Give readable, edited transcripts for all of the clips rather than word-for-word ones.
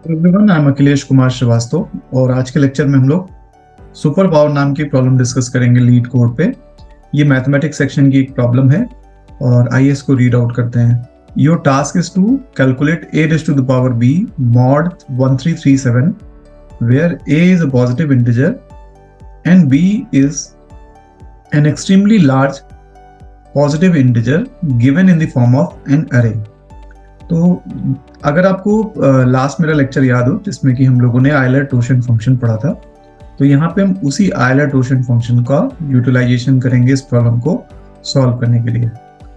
Everyone, I am Akhilesh Kumar Srivastava और आज के लेक्चर में हम लोग सुपर पावर नाम की प्रॉब्लम डिस्कस करेंगे लीड कोड पे। ये मैथमेटिक्स सेक्शन की एक प्रॉब्लम है और आइए इसको रीड आउट करते हैं। Your task is to calculate a raised to the power b mod 1337 where a is a positive integer and b is an extremely large positive integer given in the form of an array। तो अगर आपको last मेरा lecture याद हो जिसमें कि हम लोगों ने आयलर-टोशन फंक्शन पढ़ा था, तो यहाँ पे हम उसी आयलर-टोशन फंक्शन का यूटिलाइजेशन करेंगे इस प्रॉब्लम को सॉल्व करने के लिए।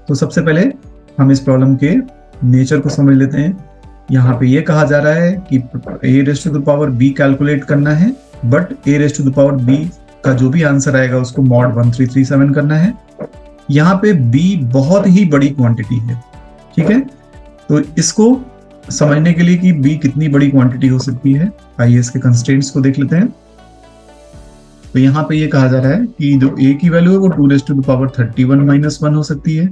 तो सबसे पहले हम इस प्रॉब्लम के नेचर को समझ लेते हैं। यहाँ पे ये कहा जा रहा है कि a raised to the power b calculate करना है, but a raised to the power b का जो भी आंसर आएगा उसको मॉड 1337 करना है। यहाँ पे b बहुत ही बड़ी क्वांटिटी है, ठीक है। तो इसको समझने के लिए कि b कितनी बड़ी क्वांटिटी हो सकती है, आइए इसके कंस्ट्रेंट्स को देख लेते हैं। तो यहाँ पे ये कहा जा रहा है कि जो a की वैल्यू है वो 2 raised to the power 31 minus 1 हो सकती है।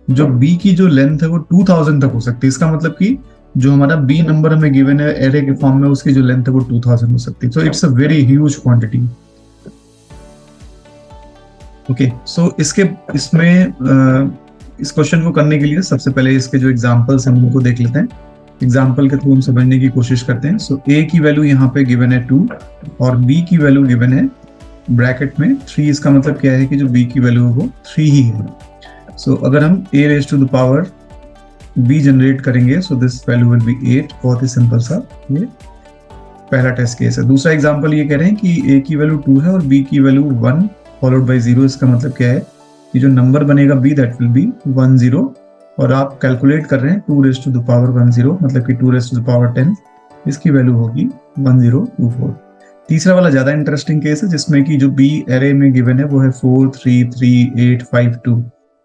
जो b की जो लेंथ है वो 2000 तक हो सकती है। इसका मतलब कि जो हमारा b नंबर हमें गिवन है एरे के फॉर्म में, उसकी जो लेंथ है वो 2000 हो सकती है। So it's a very huge quantity. Okay, so इस क्वेश्चन को करने के लिए सबसे पहले इसके जो एग्जांपल्स हैं उनको देख लेते हैं। एग्जांपल के थ्रू हम समझने की कोशिश करते हैं। सो a की वैल्यू यहाँ पे गिवन है 2 और b की वैल्यू गिवन है ब्रैकेट में 3। इसका मतलब क्या है कि जो b की वैल्यू है वो 3 ही है। सो अगर हम a raised to the power b generate करेंगे, so this value will be 8। बहुत ही सिंपल सा ये पहला टेस्ट केस है। दूसरा एग्जांपल ये कह रहे हैं कि a की वैल्यू 2 है और b की वैल्यू 1 फॉलोड बाय 0। इसका मतलब क्या है कि जो नंबर बनेगा b दैट विल बी 10 और आप कैलकुलेट कर रहे हैं 2 raised to the power 10, मतलब कि 2 raised to the power 10, इसकी वैल्यू होगी 1024। तीसरा वाला ज्यादा इंटरेस्टिंग केस है जिसमें कि जो b एरे में गिवन है वो है 4 3 3 8 5 2।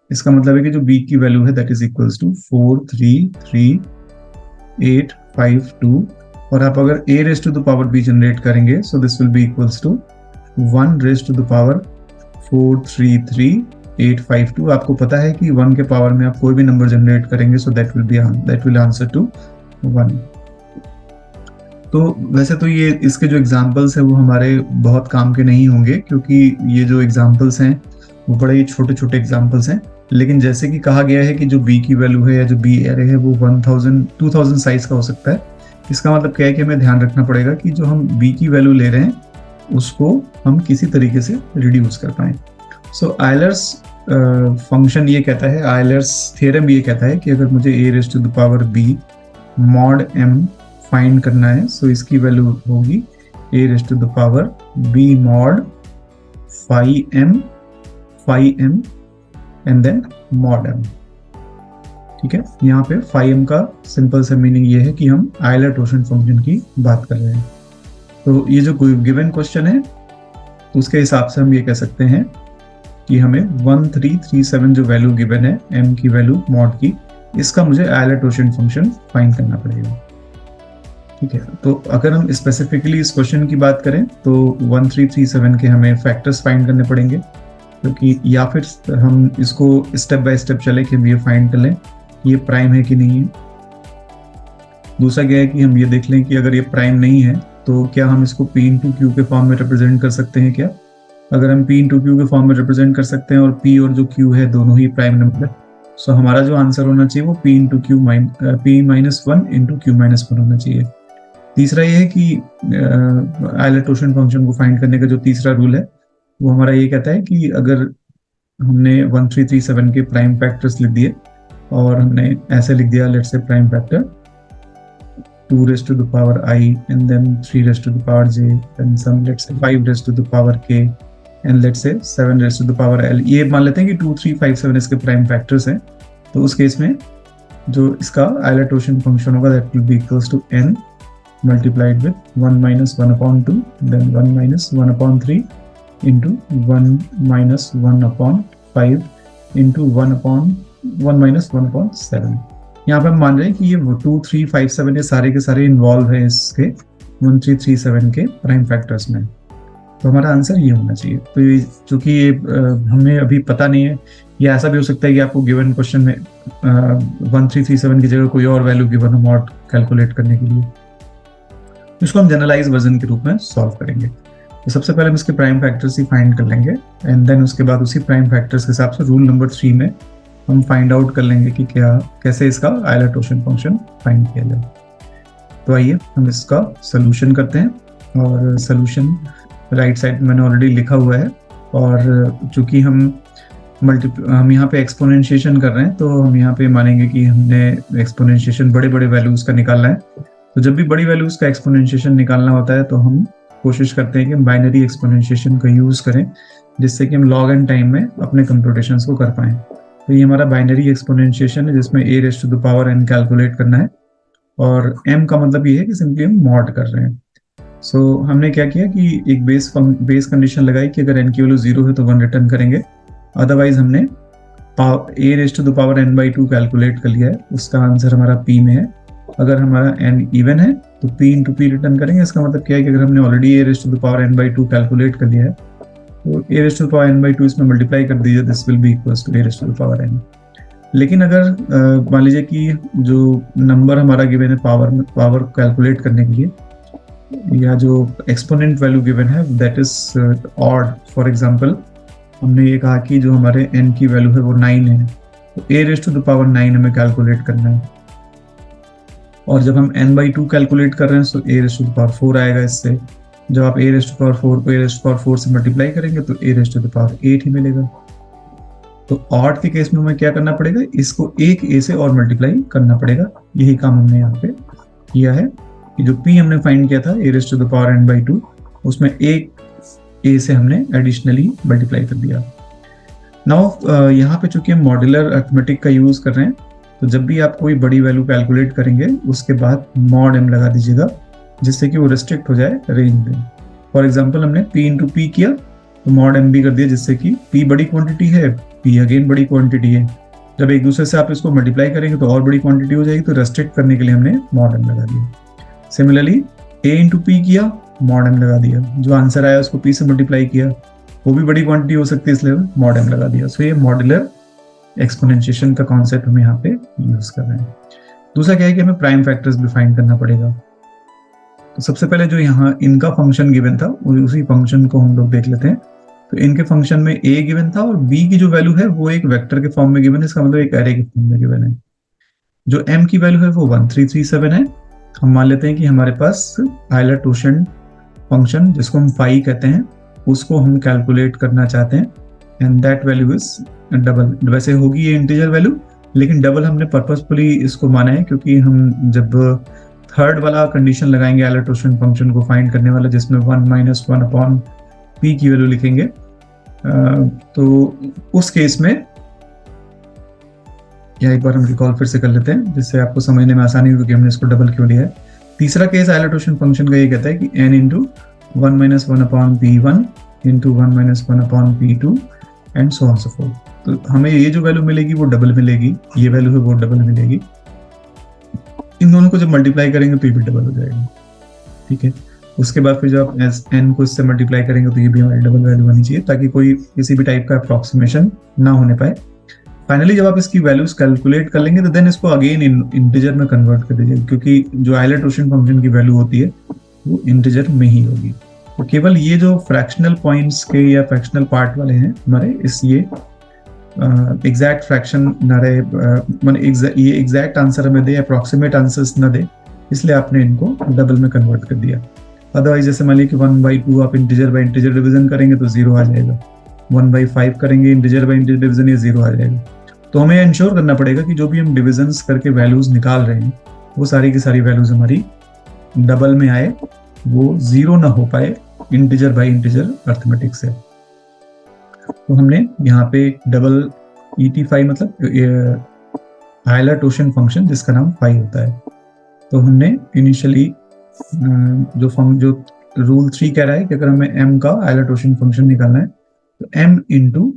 इसका मतलब है कि जो b की वैल्यू है दैट इज इक्वल्स टू 4 3 3 8 5 2 और आप अगर a raised to the power b generate करेंगे, so this will be equals to 1 raised to the power 4 3 3 8 5 2। आपको पता है कि 1 के पावर में आप कोई भी नंबर जनरेट करेंगे, so that will answer to 1। तो वैसे तो ये इसके जो एग्जांपल्स है वो हमारे बहुत काम के नहीं होंगे, क्योंकि ये जो एग्जांपल्स हैं वो बड़े ही छोटे छोटे एग्जांपल्स हैं। लेकिन जैसे कि कहा गया है कि जो b की वैल्यू है या जो b एरे है वो 2000 साइज का हो सकता है। इसका मतलब क्या है कि हमें ध्यान रखना पड़ेगा कि जो हम b की वैल्यू ले रहे हैं उसको हम किसी तरीके से रिड्यूस कर पाए। सो आयलर्स फंक्शन ये कहता है, आयलर्स थ्योरम ये कहता है कि अगर मुझे a raised to the power b mod m find करना है, सो इसकी वैल्यू होगी a raised to the power b mod phi m and then mod m। ठीक है, यहाँ पे phi m का सिंपल सा मीनिंग ये है कि हम आयलर-टोशन फंक्शन की बात कर रहे हैं। तो ये जो कोई गिवन क्वेश्चन है उसके हिसाब से हम ये कह सकते हैं कि हमें 1337 जो वैल्यू गिवन है m की वैल्यू मॉड की, इसका मुझे आयलर-टोशन फंक्शन फाइंड करना पड़ेगा। ठीक है, तो अगर हम स्पेसिफिकली इस क्वेश्चन की बात करें तो 1337 के हमें फैक्टर्स फाइंड करने पड़ेंगे, क्योंकि या फिर हम इसको स्टेप बाय स्टेप चले कि हम ये फाइंड कर लें ये प्राइम है कि नहीं है। दूसरा क्या है कि हम ये देख लें कि अगर ये प्राइम नहीं है तो क्या हम इसको p इंटू क्यू के फॉर्म में रिप्रेजेंट कर सकते हैं क्या। अगर हम p इंटू क्यू के फॉर्म में रिप्रेजेंट कर सकते हैं और p और जो q है दोनों ही प्राइम नंबर, सो हमारा जो आंसर होना चाहिए वो p into Q p-1 into q-1 होना चाहिए। तीसरा ये है कि आयलर-टोशन फंक्शन को फाइंड करने का जो तीसरा रूल है वो हमारा ये कहता है कि अगर हमने 1337 के प्राइम फैक्टर्स लिख दिए और हमने ऐसे लिख दिया, let's say prime factor 2 raised to the power I and then 3 raised to the power j and some let's say 5 raised to the power k and let's say 7 raised to the power l। ये मान लेते हैं कि 2 3 5 7 इसके prime factors हैं। तो उस case में जो इसका आयलर-टोशन फंक्शन होगा that will be equals to n multiplied with 1 minus 1 upon 2 then 1 minus 1 upon 3 into 1 minus 1 upon 5 into 1 minus 1 upon 7। यहाँ पे हम मान रहे हैं कि ये 2 3 5 7 ये सारे के सारे इन्वॉल्व है इसके 1337 के प्राइम फैक्टर्स में। तो हमारा आंसर ये होना चाहिए। तो ये चूंकि ये हमें अभी पता नहीं है, या ऐसा भी हो सकता है कि आपको गिवन क्वेश्चन में 1337 की जगह कोई और वैल्यू गिवन हो मॉड कैलकुलेट करने के लिए। इसको हम जनरलाइज वर्जन के रूप में सॉल्व करेंगे। तो सबसे पहले हम इसके प्राइम फैक्टर्स ही फाइंड कर लेंगे एंड देन उसके बाद उसी प्राइम फैक्टर्स के हिसाब से रूल नंबर 3 में हम फाइंड आउट कर लेंगे कि कैसे इसका आइलर-टोशन फंक्शन फाइंड किया जाए। तो आइए हम इसका सोल्यूशन करते हैं और सोल्यूशन राइट साइड मैंने ऑलरेडी लिखा हुआ है। और चूंकि हम यहाँ पे एक्सपोनेंशिएशन कर रहे हैं तो हम यहाँ पे मानेंगे कि हमने एक्सपोनेंशिएशन बड़े बड़े वैल्यूज का निकालना है। तो जब भी बड़ी वैल्यूज का एक्सपोनेंशिएशन निकालना होता है तो हम कोशिश करते हैं कि हम बाइनरी एक्सपोनेंशिएशन का यूज करें, जिससे कि हम लॉग एन टाइम में अपने कंप्यूटेशंस को कर पाएं। तो ये हमारा बाइनरी एक्सपोनेंशिएशन है जिसमें a⁻n कैलकुलेट करना है और m का मतलब ये है कि सिंपली हम मॉड कर रहे हैं। सो हमने क्या किया कि एक बेस कंडीशन लगाई कि अगर n की वैल्यू 0 है तो 1 रिटर्न करेंगे, अदरवाइज हमने a⁻n/2 कैलकुलेट कर लिया है, उसका आंसर हमारा p में है। अगर हमारा n इवन है तो p इंटू p रिटर्न करेंगे। इसका मतलब क्या है कि अगर हमने ऑलरेडी a⁻n/2 कैलकुलेट कर लिया है तो a⁻n/2 इसमें मल्टीप्लाई कर दीजिए, this will be equals to a⁻n। लेकिन अगर मान लीजिए कि जो नंबर हमारा गिवन है पावर कैलकुलेट करने के लिए या जो एक्सपोनेंट वैल्यू गिवन है that is odd, for example हमने ये कहा कि जो हमारे n की वैल्यू है वो 9 है, तो a⁻9 हमें कैलकुलेट करना है। और जब हम n/2 कैलकुलेट कर रहे हैं तो a⁻4 आएगा इससे। जब आप a⁻4 को a⁻4 से मल्टीप्लाई करेंगे तो a⁻8 ही मिलेगा। तो ऑड के केस में हमें क्या करना पड़ेगा, इसको एक a से और मल्टीप्लाई करना पड़ेगा। यही काम हमने यहाँ पे किया है कि जो p हमने फाइंड किया था a⁻n/2 उसमें एक a से हमने एडिशनली मल्टीप्लाई कर दिया। नाउ यहाँ पे चूंकि हम मॉड्यूलर अरिथमेटिक का यूज कर रहे हैं तो जब भी आप कोई बड़ी वैल्यू कैलकुलेट करेंगे उसके बाद mod m लगा दीजिएगा, जिससे कि वो रिस्ट्रिक्ट हो जाए रेंज में। फॉर एग्जांपल हमने p इंटू पी किया तो mod m भी कर दिया, जिससे कि p बड़ी क्वांटिटी है, p अगेन बड़ी क्वांटिटी है। जब एक दूसरे से आप इसको मल्टीप्लाई करेंगे तो और बड़ी क्वांटिटी हो जाएगी, तो रेस्ट्रिक्ट करने के लिए हमने mod m लगा दिया। सिमिलरली a इंटू पी किया, mod m लगा दिया, जो आंसर आया उसको p से मल्टीप्लाई किया, वो भी बड़ी क्वांटिटी हो सकती है इसलिए mod m लगा दिया। सो ये मॉड्यूलर एक्सपोनेंशिएशन का कॉन्सेप्ट हम यहाँ पे यूज कर रहे हैं। दूसरा क्या है कि हमें प्राइम फैक्टर्स भी फाइंड करना पड़ेगा। तो सबसे पहले जो यहाँ इनका फंक्शन गिवन था उसी फंक्शन को हम लोग देख लेते हैं। तो इनके फंक्शन में a गिवन था और b की जो वैल्यू है वो एक वेक्टर के फॉर्म में गिवन है, इसका मतलब एक एरे के फॉर्म में गिवन है। जो m की वैल्यू है वो 1337 है। हम मान लेते हैं कि हमारे पास आइलर-टोशन फंक्शन जिसको हम फाई कहते हैं उसको हम कैलकुलेट करना चाहते हैं and that value is double. वैसे होगी ये इंटीजर वैल्यू, लेकिन डबल हमने पर्पसफुली इसको माना है क्योंकि हम जब थर्ड वाला कंडीशन लगाएंगे आइलर-टोशन फंक्शन को फाइंड करने वाला, जिसमें 1-1/p की वैल्यू लिखेंगे, तो उस केस में या एक बार हम रिकॉल फिर से कर लेते हैं जिससे आपको समझने में आसानी होगी कि हमने इसको डबल क्यों लिया है। तीसरा केस आइलर-टोशन फंक्शन का ये कहता है कि n into 1-1/p1 into 1-1/p2 and so on so fourth. तो हमें ये जो वैल्यू मिलेगी वो डबल मिलेगी, ये वैल्यू है वो डबल मिलेगी। इन दोनों को जब मल्टीप्लाई करेंगे तो ये भी डबल हो जाएगा, ठीक है। उसके बाद फिर जब आप n को इससे मल्टीप्लाई करेंगे तो ये भी हमारी डबल वैल्यू बनी चाहिए ताकि कोई किसी भी टाइप का अप्रॉक्सीमेशन ना होने पाए। फाइनली जब आप इसकी वैल्यूज कैलकुलेट कर लेंगे तो देन इसको अगेन इंटीजर में कन्वर्ट कर दीजिए, क्योंकि जो आइलर-टोशन फंक्शन की वैल्यू होती है वो इंटीजर में ही होगी। तो केवल ये जो फ्रैक्शनल पॉइंट्स के या फ्रैक्शनल पार्ट वाले हैं हमारे, इस ये एग्जैक्ट फ्रैक्शन ना रहे, ये एग्जैक्ट आंसर हमें दे, अप्रॉक्सीमेट आंसर्स ना दे, इसलिए आपने इनको डबल में कन्वर्ट कर दिया। अदरवाइज जैसे मान लीजिए कि 1/2 आप इंटीजर बाय इंटीजर डिवीजन करेंगे तो 0 आ जाएगा, 1/5 करेंगे इंटीजर बाय इंटीजर डिवीजन, ये 0 आ जाएगा। तो हमें इंश्योर करना पड़ेगा कि जो भी हम डिविजन्स करके वैल्यूज निकाल रहे हैं वो सारी की सारी वैल्यूज हमारी डबल में आए, वो 0 ना हो पाए इंटीजर बाय इंटीजर अरिथमेटिक से। तो हमने यहाँ पे डबल ET5 मतलब आइलर-टोशन फंक्शन जिसका नाम फाई होता है, तो हमने इनिशियली जो रूल 3 कह रहा है कि अगर हमें m का आइलर-टोशन फंक्शन निकालना है तो m इंटू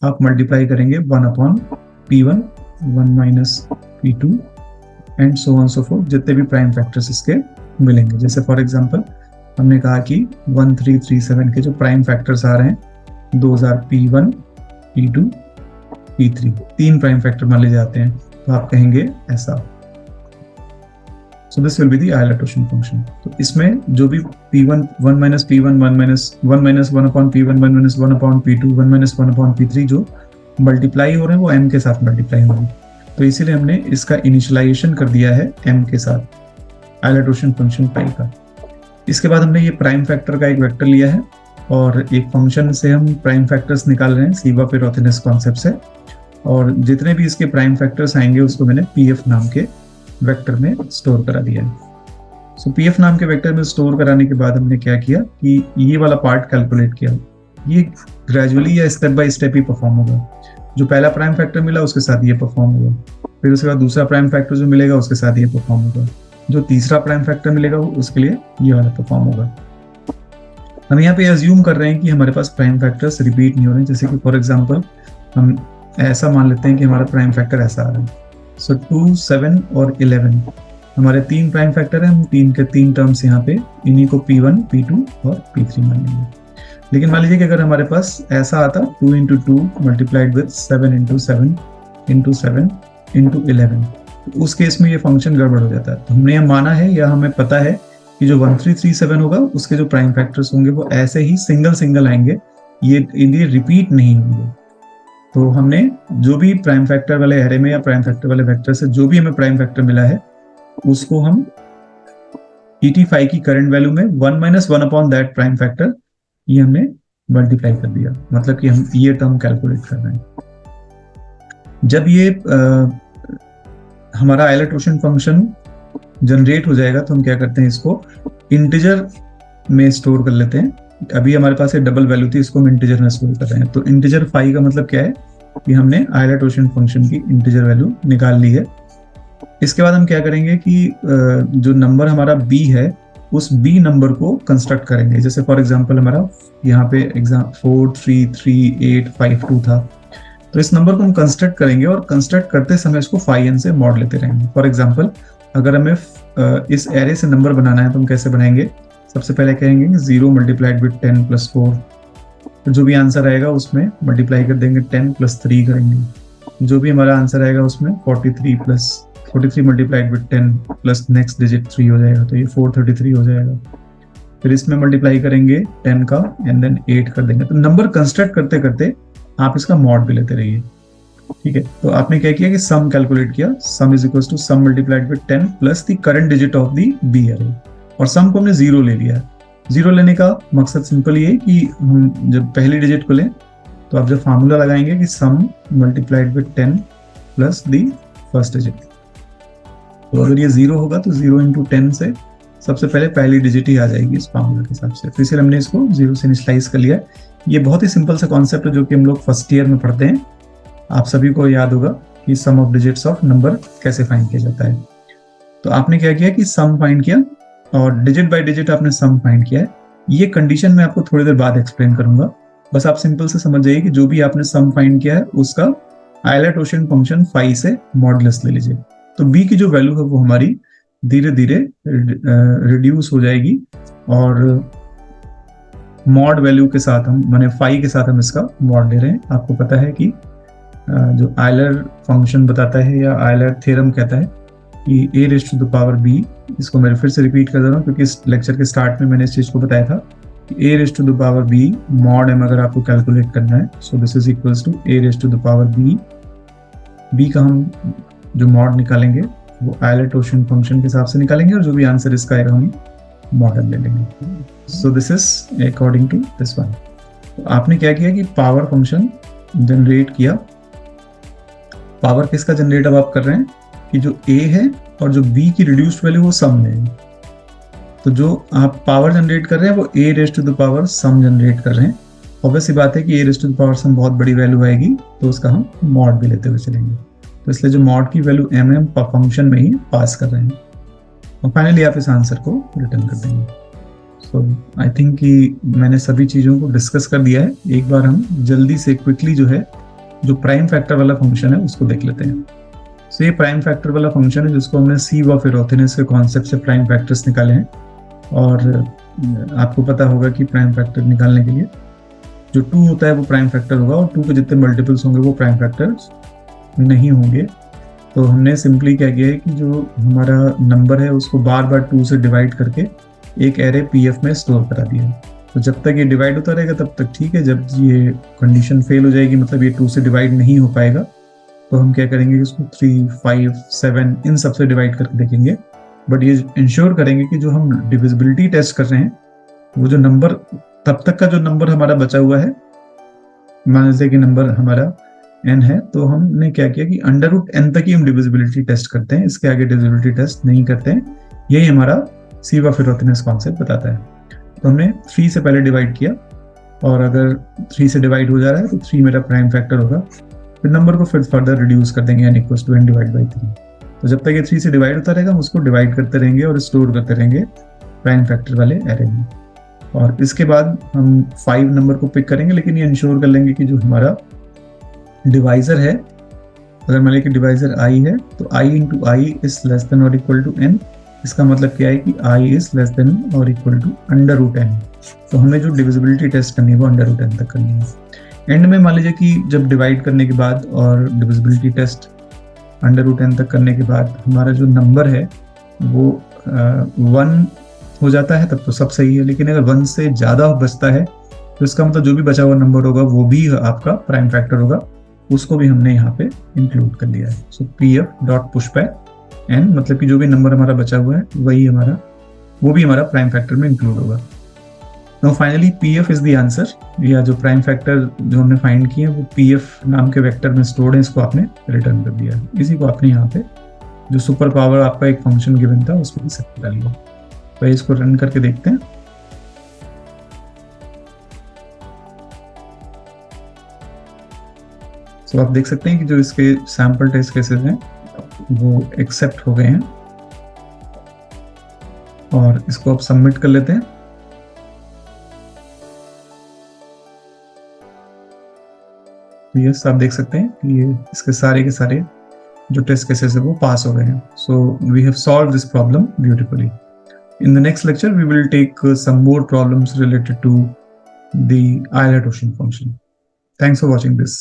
आप मल्टीप्लाई करेंगे 1/p1 1-p2 and so on so fourth, जितने भी प्राइम फैक्टर्स इसके मिलेंगे। जैसे फॉर एग्जांपल हमने कहा कि 1337 के जो प्राइम फैक्टर्स आ रहे हैं 2000 p1 p2 p3, 3 prime factor मान ले जाते हैं, तो आप कहेंगे ऐसा। सो this will be the Euler-torsion function. तो इसमें जो भी p1 1 minus p1 1 minus 1 upon p1 1 minus 1 upon p2 1 minus 1 upon p3 जो मल्टीप्लाई हो रहे हैं वो m के साथ मल्टीप्लाई हो रहे हैं। तो इसीलिए हमने इसका इनिशियलाइजेशन कर दिया है m के साथ आइलर-टोशन फंक्शन पाई का। इसके बाद हमने ये प्राइम फैक्टर का एक वेक्टर लिया है और एक फंक्शन से हम प्राइम फैक्टर्स निकाल रहे हैं सीवा-पिरोथिनस कॉन्सेप्ट से, और जितने भी इसके प्राइम फैक्टर्स आएंगे उसको मैंने pf नाम के वेक्टर में स्टोर करा दिया है। सो pf नाम के वेक्टर में स्टोर कराने के बाद हमने क्या किया कि ये वाला पार्ट कैलकुलेट किया। ये ग्रेजुअली या step by step he perform होगा। जो पहला प्राइम फैक्टर मिला उसके साथ ये परफॉर्म होगा, फिर उसके बाद दूसरा प्राइम फैक्टर जो मिलेगा उसके साथ ये परफॉर्म होगा, जो तीसरा प्राइम फैक्टर मिलेगा उसके लिए ये वाला परफॉर्म होगा। हम यहाँ पे अज्यूम कर रहे हैं कि हमारे पास प्राइम फैक्टर्स रिपीट नहीं हो रहे, जैसे कि फॉर एग्जांपल हम ऐसा मान लेते हैं कि हमारा प्राइम फैक्टर ऐसा आ रहा है। सो 2, 7 और 11 हमारे 3 प्राइम फैक्टर हैं। हम 3 के 3 टर्म्स यहाँ पे इन्हीं को P1, P2 और P3 मान लेंगे। लेकिन मान लीजिए कि अगर हमारे पास ऐसा आता 2 into 2 multiplied with 7 into 7 into 7 into 11, तो उस केस में ये फंक्शन गड़बड़ हो जाता है। तो हमने यह माना है या हमें पता है कि जो 1337 होगा उसके जो प्राइम फैक्टर्स होंगे वो ऐसे ही सिंगल सिंगल आएंगे, ये रिपीट नहीं होंगे। तो हमने जो भी प्राइम फैक्टर वाले एरे में या प्राइम फैक्टर वाले वेक्टर से जो भी हमें प्राइम फैक्टर मिला है उसको हम ET5 की करंट वैल्यू में 1 minus 1 upon that prime factor ये हमने मल्टीप्लाई कर दिया, मतलब कि हम ये टर्म कैलकुलेट कर रहे हैं। जब ये हमारा आइलर-टोशन फंक्शन जनरेट हो जाएगा तो हम क्या करते हैं, इसको इंटीजर में स्टोर कर लेते हैं। अभी हमारे पास एक डबल वैल्यू थी, इसको हम इंटीजर में स्टोर कर रहे हैं। तो इंटीजर 5 का मतलब क्या है कि हमने आइलर-टोशन फंक्शन की इंटीजर वैल्यू निकाल ली है। इसके बाद हम क्या करेंगे कि जो नंबर हमारा b है उस b नंबर को कंस्ट्रक्ट करेंगे। जैसे फॉर एग्जांपल हमारा यहाँ पे 4 3 3 8 5 2 था, तो इस नंबर को हम कंस्ट्रक्ट करेंगे और कंस्ट्रक्ट करते समय इसको phi n से मॉड लेते रहेंगे। फॉर एग्जांपल अगर हमें इस एरे से नंबर बनाना है तो हम कैसे बनाएंगे, सबसे पहले कहेंगे 0 मल्टीप्लाइड विद 10 प्लस 4, तो जो भी आंसर आएगा उसमें मल्टीप्लाई कर देंगे 10 प्लस 3 करेंगे। जो भी हमारा आंसर आएगा उसमें 43 multiplied with 10 plus next digit 3 हो जाएगा, तो ये 433 हो जाएगा। फिर इसमें मल्टीप्लाई करेंगे 10 का एंड देन 8 कर देंगे। तो नंबर कंस्ट्रक्ट करते करते आप इसका मॉड भी लेते रहिए, ठीक है। तो आपने क्या किया कि सम कैलकुलेट किया, sum is equal to sum multiplied with 10 plus the current digit of the b array, और सम को हमने 0 ले लिया है। 0 लेने का मकसद सिंपल ये है कि हम जब पहली डिजिट को लें तो आप जब फार्मूला लगाएंगे कि sum multiplied with 10 plus the first digit, तो अगर ये 0 होगा तो 0 इंटू 10 से सबसे पहले पहली डिजिट ही आ जाएगी इस फार्मूला के हिसाब से। फिर से हमने इसको 0 से इनिशियलाइज कर लिया। ये बहुत ही सिंपल सा कॉन्सेप्ट है जो कि हम लोग फर्स्ट ईयर में पढ़ते हैं। आप सभी को याद होगा कि सम ऑफ डिजिट्स ऑफ नंबर कैसे फाइंड किया जाता है। तो आपने क्या किया कि सम फाइंड किया और डिजिट बाय डिजिट आपने सम फाइंड किया है। ये कंडीशन मैं आपको थोड़ी देर बाद एक्सप्लेन करूंगा, बस आप सिंपल से समझ जाइए कि जो भी आपने सम फाइंड किया है उसका आइलर-टोशन फंक्शन phi से मॉडुलस ले लीजिए। तो b की जो वैल्यू है वो हमारी धीरे धीरे रिड्यूस हो जाएगी और मॉड वैल्यू के साथ हम माने phi के साथ हम इसका मॉड ले रहे हैं। आपको पता है कि जो आइलर फंक्शन बताता है या आइलर थ्योरम कहता है कि a raise to the power b, इसको मैं फिर से रिपीट कर दे रहा हूँ क्योंकि इस लेक्चर के स्टार्ट में मैंने इस चीज को बताया था कि a raise to the power b mod m अगर आपको कैलकुलेट करना है, so this is equals to a raise to the power b का हम जो मॉड निकालेंगे वो आइलर-टोशन फंक्शन के हिसाब से निकालेंगे और जो भी आंसर इसका आएगा हम मॉडल ले लेंगे। So this is according to this one. तो आपने क्या किया कि पावर फंक्शन जनरेट किया। पावर किसका जनरेट अब आप कर रहे हैं कि जो a है और जो b की रिड्यूस्ड वैल्यू वो सम में है। तो जो आप पावर जनरेट कर रहे हैं वो a raise to the power sum generate कर रहे हैं। ऑब्वियस सी बात है कि a raise to the power sum बहुत बड़ी वैल्यू आएगी तो उसका हम मॉड भी लेते हुए चलेंगे। तो इसलिए जो मॉड की वैल्यू m है फंक्शन में ही पास कर रहे हैं और फाइनली आप इस आंसर को रिटर्न कर देंगे। सो आई थिंक कि मैंने सभी चीज़ों को डिस्कस कर दिया है। एक बार हम जल्दी से क्विकली जो है जो प्राइम फैक्टर वाला फंक्शन है उसको देख लेते हैं। सो ये प्राइम फैक्टर वाला फंक्शन है जिसको हमने सीवा-पिरोथिनस के कॉन्सेप्ट से प्राइम फैक्टर्स निकाले हैं और आपको पता होगा कि प्राइम फैक्टर निकालने के लिए जो 2 होता है वो प्राइम फैक्टर होगा और 2 के जितने मल्टीपल्स होंगे वो प्राइम फैक्टर्स नहीं होंगे। तो हमने सिंपली क्या किया है कि जो हमारा नंबर है उसको बार बार 2 से डिवाइड करके एक एरे पीएफ में स्टोर करा दिया है। तो जब तक ये डिवाइड होता रहेगा तब तक ठीक है, जब ये कंडीशन फेल हो जाएगी, मतलब ये 2 से डिवाइड नहीं हो पाएगा, तो हम क्या करेंगे कि इसको 3, 5, 7 इन सब से डिवाइड करके देखेंगे। बट ये इंश्योर करेंगे कि जो हम डिविजिबिलिटी टेस्ट कर रहे हैं वो जो नंबर, तब तक का जो नंबर हमारा बचा हुआ है, मान लेते हैं कि नंबर हमारा n है, तो हमने क्या किया कि अंडर रूट n तक ही हम डिविजिबिलिटी टेस्ट करते हैं, इसके आगे डिविजिबिलिटी टेस्ट नहीं करते हैं। यही हमारा सीवा-फिरोथिनस कॉन्सेप्ट बताता है। तो हमने 3 से पहले डिवाइड किया, और अगर 3 से डिवाइड हो जा रहा है तो 3 मेरा प्राइम फैक्टर होगा। फिर नंबर को फिर फर्दर रिड्यूस कर देंगे n equals to n divide by 3। तो जब तक ये 3 से डिवाइड होता रहेगा हम उसको डिवाइड करते रहेंगे और स्टोर करते रहेंगे प्राइम फैक्टर वाले एरे में। और इसके बाद हम 5 नंबर को पिक करेंगे, लेकिन ये इंश्योर कर लेंगे कि जो हमारा डिवाइजर है, अगर मान लें कि डिवाइजर i है तो i into i is less than और इक्वल टू n। इसका मतलब क्या है कि i इज लेस देन और equal to under root n। तो हमें जो डिविजिबिलिटी टेस्ट करनी है वो अंडर रूट n तक करनी है। एंड में मान लीजिए कि जब डिवाइड करने के बाद और divisibility test under root n तक करने के बाद हमारा जो नंबर है वो 1 हो जाता है, तब तो सब सही है। लेकिन अगर 1 से ज़्यादा बचता है तो इसका मतलब जो भी बचा हुआ नंबर होगा वो भी आपका प्राइम फैक्टर होगा, उसको भी हमने यहाँ पे इंक्लूड कर लिया है। सो pf dot push back n, मतलब कि जो भी नंबर हमारा बचा हुआ है वही हमारा, वो भी हमारा प्राइम फैक्टर में इंक्लूड होगा। Now finally pf is the answer, या जो प्राइम फैक्टर जो हमने फाइंड किए हैं वो pf नाम के वेक्टर में स्टोर्ड है, इसको आपने रिटर्न कर दिया है। इसी को आपने यहाँ पे जो सुपर पावर आपका एक फंक्शन गिवन था उसको भी सेट कर लिया। तो इसको रन करके देखते हैं। तो आप देख सकते हैं कि जो इसके सैंपल टेस्ट केसेस हैं वो एक्सेप्ट हो गए हैं, और इसको आप सबमिट कर लेते हैं। तो यस, आप देख सकते हैं कि ये इसके सारे के सारे जो टेस्ट केसेस है वो पास हो गए हैं। So we have solve this problem beautifully. In the next lecture, we will take some more problems related to the Euler-Torschian function. Thanks for watching this.